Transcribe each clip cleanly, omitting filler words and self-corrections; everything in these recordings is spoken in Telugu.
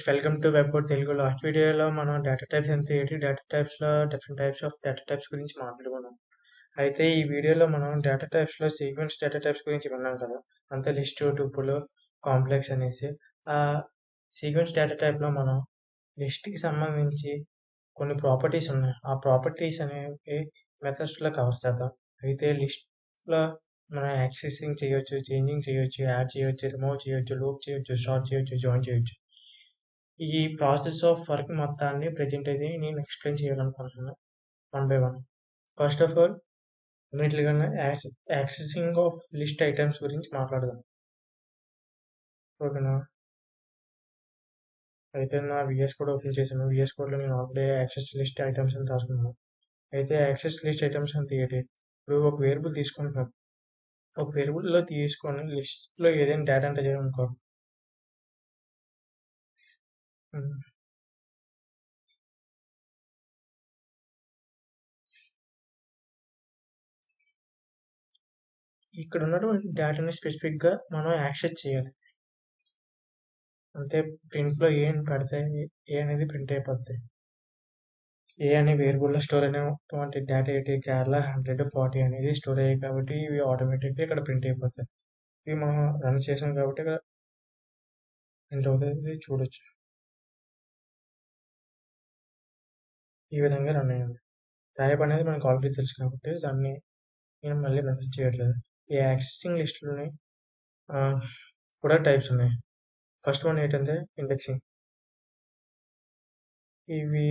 Welcome to webboard Telugu. Last వీడియోలో మనం డేటా టైప్స్ ఎంత ఏంటి డేటా టైప్స్లో different types of data types గురించి మాట్లాడుకున్నాం. అయితే ఈ వీడియోలో మనం డేటా టైప్స్లో సీక్వెన్స్ డేటా టైప్స్ గురించి విన్నాం కదా. అంతే లిస్ట్, టుపుల్, కాంప్లెక్స్ అనేసి. ఆ సీక్వెన్స్ డేటా టైప్లో మనం లిస్ట్కి సంబంధించి కొన్ని ప్రాపర్టీస్ ఉన్నాయి. ఆ ప్రాపర్టీస్ అనేవి మెథడ్స్లో కవర్ చేద్దాం. అయితే లిస్ట్లో మనం యాక్సెసింగ్ చేయొచ్చు, చేంజింగ్ చేయొచ్చు, యాడ్ చేయొచ్చు, రిమూవ్ చేయొచ్చు, లూప్ చేయొచ్చు, షార్ట్ చేయొచ్చు, జాయిన్ చేయొచ్చు. ఈ ప్రాసెస్ ఆఫ్ వర్క్ మొత్తాన్ని ప్రెజెంట్ అయితే నేను ఎక్స్ప్లెయిన్ చేయాలనుకుంటున్నాను one by one. First of all అన్నిటికన్నా యాక్సెసింగ్ ఆఫ్ లిస్ట్ ఐటమ్స్ గురించి మాట్లాడదాం. ఓకేనా? అయితే నా విఎస్ కోడ్ ఓపెన్ చేశాను. విఎస్ కోడ్లో నేను ఆల్రెడీ యాక్సెస్ లిస్ట్ ఐటమ్స్ అని రాసుకున్నాను. అయితే యాక్సెస్ లిస్ట్ ఐటమ్స్ అని ఏంటి? ఇప్పుడు ఒక వేరియబుల్ తీసుకుంటున్నాం. ఒక వేరియబుల్లో తీసుకొని లిస్ట్లో ఏదైనా డేటా ఎంటర్ చేయాలనుకో. ఇక్కడ ఉన్నటువంటి డేటాని స్పెసిఫిక్గా మనం యాక్సెస్ చేయాలి. అంటే ప్రింట్లో ఏం పెడితే ఏ అనేది ప్రింట్ అయిపోద్ది. ఏ అనే వేరియబుల్లో స్టోర్ అయినటువంటి డేటా ఏంటి? కేరళ 140 అనేది స్టోర్ అయ్యాయి కాబట్టి ఇవి ఆటోమేటిక్గా ఇక్కడ ప్రింట్ అయిపోతాయి. ఇవి మనం రన్ చేసాం కాబట్టి ఇక్కడ ప్రింట్ అవుతుంది, చూడొచ్చు. ఈ విధంగా రన్ అయ్యింది. టైప్ అనేది మనకు ఆల్రెడీ తెలుసు కాబట్టి దాన్ని నేను మళ్ళీ మెసేజ్ చేయట్లేదు. ఈ యాక్సెసింగ్ లిస్టులోని కూడా టైప్స్ ఉన్నాయి. ఫస్ట్ వన్ ఏంటంటే ఇండెక్సింగ్. ఇవి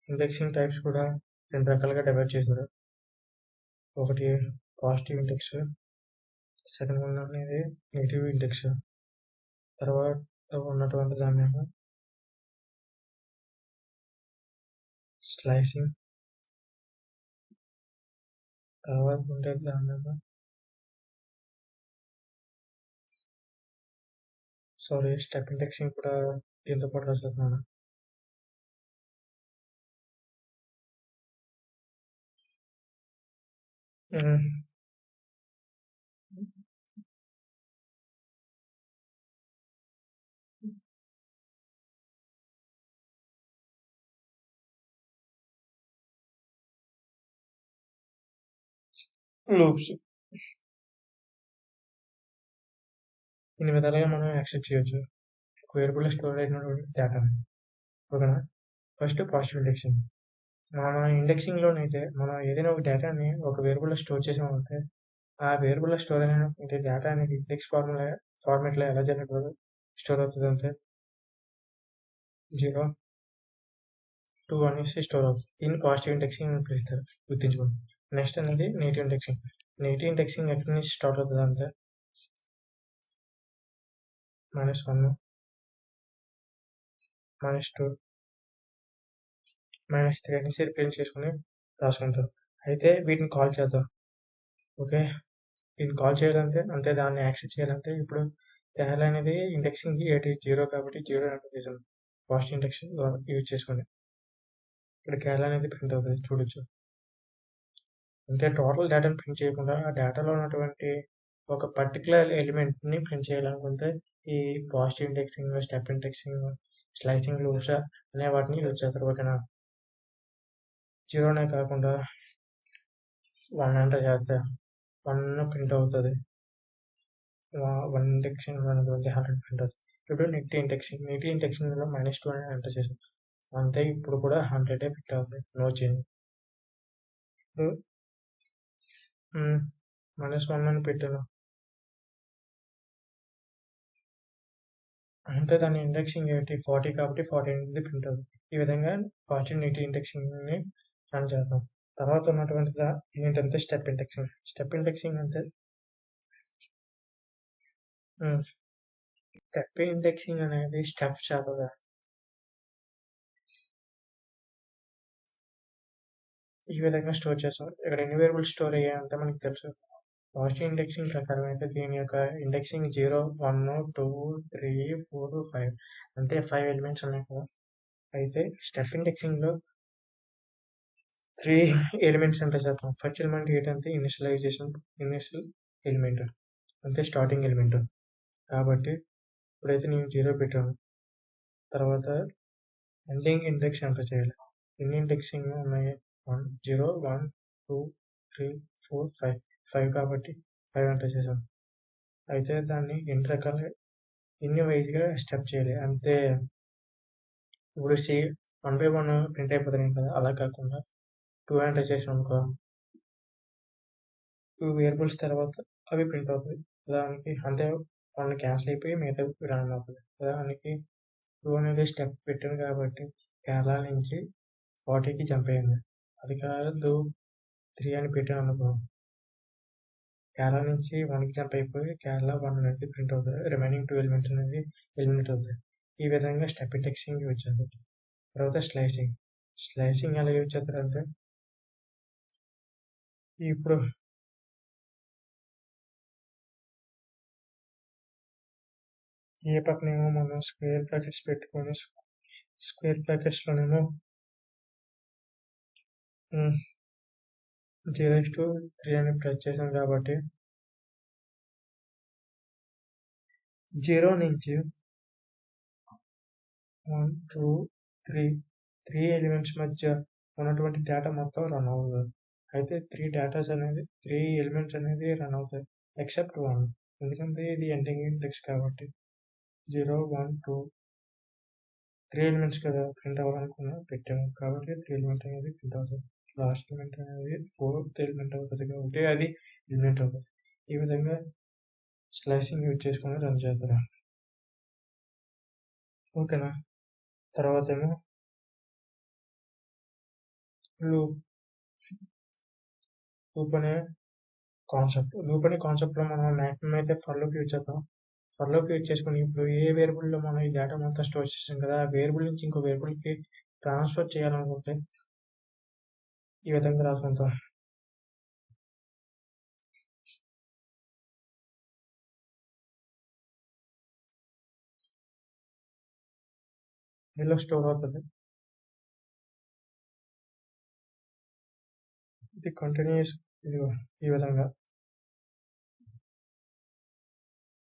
ఇండెక్సింగ్ టైప్స్ కూడా రెండు రకాలుగా డివైడ్ చేశారు. ఒకటి పాజిటివ్ ఇండెక్స్, సెకండ్ వన్ అనేది నెగిటివ్ ఇండెక్స్. తర్వాత ఉన్నటువంటి దాన్ని స్లైసింగ్. తర్వాత ఉండే దాన్ని స్టెప్ ఇండెక్సింగ్ కూడా దీంతో పాటు రాసేస్తున్నాను. లూప్స్. ఇన్ని విధాలుగా మనం యాక్సెస్ చేయొచ్చు వేరియబుల్ స్టోర్ అయినటువంటి డేటాని. ఓకేనా? First positive indexing. మన ఇండెక్సింగ్లోనైతే మనం ఏదైనా ఒక డేటాని ఒక వేరియబుల్లో స్టోర్ చేసామంటే ఆ వేరియబుల్లో స్టోర్ అయినటువంటి డేటా అనేది ఇండెక్స్ ఫార్మాట్లో ఎలా జరిగినప్పుడు స్టోర్ అవుతుంది అంటే 0, 2 అనేసి స్టోర్ అవుతుంది. దీన్ని పాజిటివ్ ఇండెక్సింగ్ అని పిలుస్తారు, గుర్తించుకోండి. నెక్స్ట్ అనేది నెగిటివ్ ఇండెక్సింగ్. నెగిటివ్ ఇండెక్సింగ్ ఎక్కడి నుంచి స్టార్ట్ అవుతుంది అంటే -1, -2, -3 అనేసి రిప్లేస్ చేసుకుని రాసుకుంటారు. అయితే వీటిని కాల్ చేద్దాం. ఓకే, వీటిని కాల్ చేయాలంటే అంతే, దాన్ని యాక్సెస్ చేయాలంటే ఇప్పుడు కేరళ అనేది ఇండెక్సింగ్ 0 కాబట్టి 0 ఎంటర్ చేసాం. పాజిటివ్ ఇండెక్సింగ్ యూజ్ చేసుకుని ఇక్కడ కేరళ అనేది ప్రింట్ అవుతుంది, చూడొచ్చు. అంటే టోటల్ డేటాను ప్రింట్ చేయకుండా ఆ డేటాలో ఉన్నటువంటి ఒక పర్టికులర్ ఎలిమెంట్ని ప్రింట్ చేయాలనుకుంటే ఈ positive indexing, step indexing, slicing loops అనే వాటిని యూజ్ చేస్తారు. ఓకేనా? 0నే కాకుండా 1 ఎంటర్ చేస్తే 1 ప్రింట్ అవుతుంది. 1 ఇండెక్సింగ్ అనేటువంటి 100 ప్రింట్ అవుతుంది. ఇప్పుడు నెగిటివ్ ఇండెక్సింగ్లో -2 అని ఎంటర్ చేసాం అంతే, ఇప్పుడు కూడా 100 ప్రింట్ అవుతుంది, నో చేంజ్. ఇప్పుడు -1 అని పెట్టాను అంటే దాని ఇండెక్సింగ్ ఏంటి? 40 కాబట్టి 40 అనేది ప్రింట్ అవుతుంది. ఈ విధంగా పాజిటివ్ నెగిటివ్ ఇండెక్సింగ్ని రన్ చేద్దాం. తర్వాత ఉన్నటువంటి ఏంటంటే స్టెప్ ఇండెక్సింగ్. స్టెప్ ఇండెక్సింగ్ అంటే స్టెప్ ఇండెక్సింగ్ అనేది స్టెప్స్ చేస్తుంది. ఈ విధంగా స్టోర్ చేస్తాం. ఇక్కడ ఎన్ని వేరియబుల్స్ స్టోర్ అయ్యాయంటే మనకు తెలుసు. పాజిటివ్ ఇండెక్సింగ్ ప్రకారం అయితే దీని యొక్క ఇండెక్సింగ్ 0, 1, 2, 3, 4, 5 అంటే 5 ఎలిమెంట్స్ ఉన్నాయి కదా. అయితే స్టెప్ ఇండెక్సింగ్లో 3 ఎలిమెంట్స్ ఎంటర్ చేస్తాం. ఫస్ట్ ఎలిమెంట్ ఏంటంటే ఇనిషియల్ ఎలిమెంట్ అంటే స్టార్టింగ్ ఎలిమెంట్. కాబట్టి ఇప్పుడైతే నేను 0 పెట్టాను. తర్వాత ఎండింగ్ ఇండెక్స్ ఎంటర్ చేయాలి. ఎన్ని ఇండెక్సింగ్ ఉన్నాయి? 1 0 1 2 3 4 5 5 కాబట్టి 5 ఎంటర్ చేశాను. అయితే దాన్ని ఎన్ని రకాల ఎన్ని వైజ్గా స్టెప్ చేయాలి. అంతే ఇప్పుడు 1 by 1 ప్రింట్ అయిపోతున్నాయి కదా, అలా కాకుండా 2 ఎంటర్ చేసాం అనుకో, 2 వేరియబుల్స్ తర్వాత అవి ప్రింట్ అవుతాయి. దానికి అంటే 1 క్యాన్సిల్ అయిపోయి మిగతా రన్ అవుతుంది. దానికి 2 అనేది స్టెప్ పెట్టాను కాబట్టి కేరళ నుంచి 40కి జంప్ అయ్యింది. అది కాదు 3 అని పెట్టాను అనుకో, కేరళ నుంచి 1కి జంప్ అయిపోయి కేరళ 1 అనేది ప్రింట్ అవుతుంది. రిమైనింగ్ 2 ఎలిమెంట్స్ అనేది ఎలిమినేట్ అవుతుంది. ఈ విధంగా స్టెప్ ఇండెక్సింగ్ యూజ్ చేస్తారు. తర్వాత స్లైసింగ్ ఎలా యూజ్ చేస్తారంటే, ఇప్పుడు ఏ పక్కనేమో మనం స్క్వేర్ బ్రాకెట్స్ పెట్టుకొని స్క్వేర్ బ్రాకెట్స్లోనేమో 0-3 అని ప్రెస్ చేసాం కాబట్టి 0 నుంచి 1 2 3 ఎలిమెంట్స్ మధ్య ఉన్నటువంటి డేటా మొత్తం రన్ అవుతుంది. అయితే 3 ఎలిమెంట్స్ అనేది రన్ అవుతాయి ఎక్సెప్ట్ 1, ఎందుకంటే ఇది ఎండింగ్ ఇండెక్స్ కాబట్టి 0 1 2 3 ఎలిమెంట్స్ కదా ప్రింట్ అవ్వాలనుకున్నా పెట్టాము కాబట్టి 3 ఎలిమెంట్ అనేది ప్రింట్ అవుతుంది. లాస్ట్ ఎలిమెంట్ అనేది 4th ఎలిమెంట్ అవుతుంది కాబట్టి అది ఎలిమెంట్ అవుతుంది. ఈ విధంగా స్లైసింగ్ యూజ్ చేసుకొని రన్ చేస్తారు. ఓకేనా? తర్వాత ఏమో లూప్ అనే కాన్సెప్ట్లో మనం మ్యాక్సిమం అయితే ఫర్ లూప్ యూజ్ చేద్దాం. ఫర్ లూప్ యూజ్ చేసుకుని ఇప్పుడు ఏ వేరియబుల్లో మనం ఈ డేటా మొత్తం స్టోర్ చేసాం కదా, ఆ వేరియబుల్ నుంచి ఇంకో వేరియబుల్కి ట్రాన్స్ఫర్ చేయాలనుకుంటే ఈ విధంగా రాసుకుంటాం. ఇలా స్టోర్ అవుతుంది. ఇది కంటిన్యూస్ ఈ విధంగా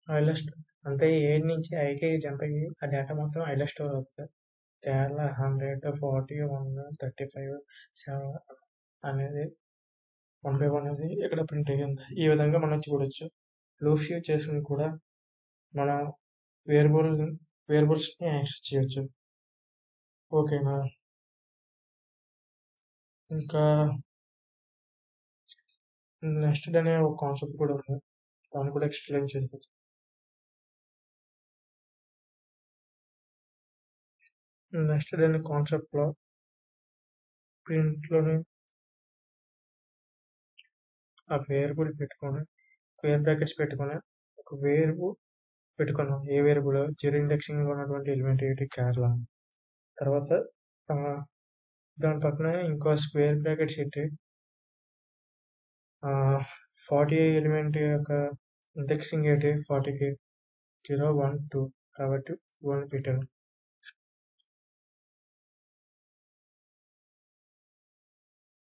ఐలో అంటే ఏ నుంచి ఐకి జంప్ అయ్యి ఆ డేటా మొత్తం ఐలో స్టోర్ అవుతుంది. కేరళ 100 40 1 35 7 అనేది 1 by 1 అనేది ఇక్కడ ప్రింట్ అయ్యింది. ఈ విధంగా మనం చూడొచ్చు. లూప్స్ యూజ్ చేసుకుని కూడా మనం వేరియబుల్స్ని యాక్సెస్ చేయొచ్చు. ఓకేనా? ఇంకా నెస్టెడ్ అనే ఒక కాన్సెప్ట్ కూడా ఉంది, దాన్ని కూడా ఎక్స్ప్లెయిన్ చేయవచ్చు. నెస్టెడ్ అనే కాన్సెప్ట్లో ప్రింట్లోనే ఆ వేరియబుల్ పెట్టుకొని స్క్వేర్ బ్రాకెట్స్ పెట్టుకొని ఒక వేరియబుల్ పెట్టుకున్నాం. ఏ వేరియబుల్? 0 ఇండెక్సింగ్ ఉన్నటువంటి ఎలిమెంట్ ఏంటి? కేరళ. తర్వాత దాని పక్కన ఇంకో స్క్వేర్ బ్రాకెట్స్ పెట్టి 40 ఎలిమెంట్ యొక్క ఇండెక్సింగ్ ఏంటి? 40కి 0 1 2 కాబట్టి 1 పెట్టాను.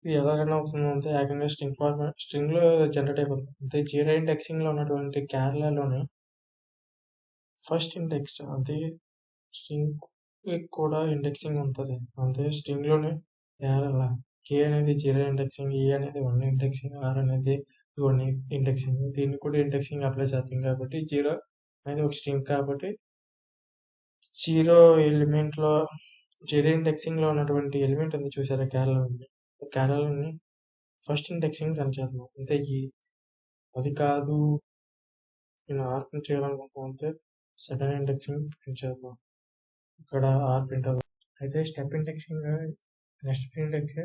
ఇది ఎలా రన్ అవుతుంది అంటే ఏకంగా స్ట్రింగ్లో జనరేట్ అయిపోతుంది. అంటే 0 ఇండెక్సింగ్లో ఉన్నటువంటి కేరళలోనే ఫస్ట్ ఇండెక్స్ అంటే స్ట్రింగ్ కూడా ఇండెక్సింగ్ ఉంటుంది. అంటే స్ట్రింగ్లోనే కేరళ కే అనేది 0 ఇండెక్సింగ్, ఈ అనేది 1 ఇండెక్సింగ్, ఆర్ అనేది 2 ఇండెక్సింగ్. దీన్ని కూడా ఇండెక్సింగ్ అప్లై చేస్తాం కాబట్టి 0 అనేది ఒక స్ట్రింగ్ కాబట్టి 0 ఎలిమెంట్లో 0 ఇండెక్సింగ్లో ఉన్నటువంటి ఎలిమెంట్ ఉంది చూసారా కేరళని ఫస్ట్ ఇండెక్సింగ్ రన్ చేస్తున్నాం. అంతే. అది కాదు నేను ఆర్ ప్రింట్ చేయాలనుకుంటే సెకండ్ ఇండెక్సింగ్ ప్రింట్ చేద్దాం. ఇక్కడ ఆర్ ప్రింట్ అవుతుంది. అయితే స్టెప్ ఇండెక్సింగ్ నెక్స్ట్ ఇండెక్స్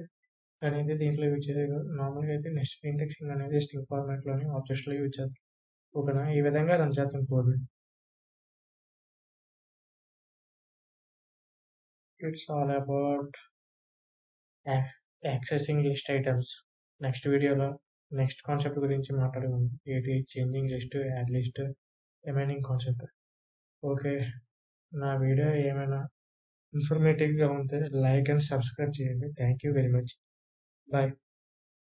అనేది దీంట్లో యూజ్ చేసేది. నార్మల్గా అయితే నెక్స్ట్ ఇండెక్సింగ్ అనేది స్ట్రింగ్ ఫార్మాట్లోని ఆబ్జెక్ట్స్లో యూజ్ చేస్తాం. ఓకేనా? ఈ విధంగా రన్ చేస్తాం code. It's all about accessing list items. Next వీడియోలో నెక్స్ట్ కాన్సెప్ట్ గురించి మాట్లాడుకుందాం. ఏంటి? Changing list, add list, remaining concept. Okay, నా వీడియో ఏమైనా ఇన్ఫర్మేటివ్గా ఉంటే లైక్ అండ్ సబ్స్క్రైబ్ చేయండి. Thank you very much. Bye.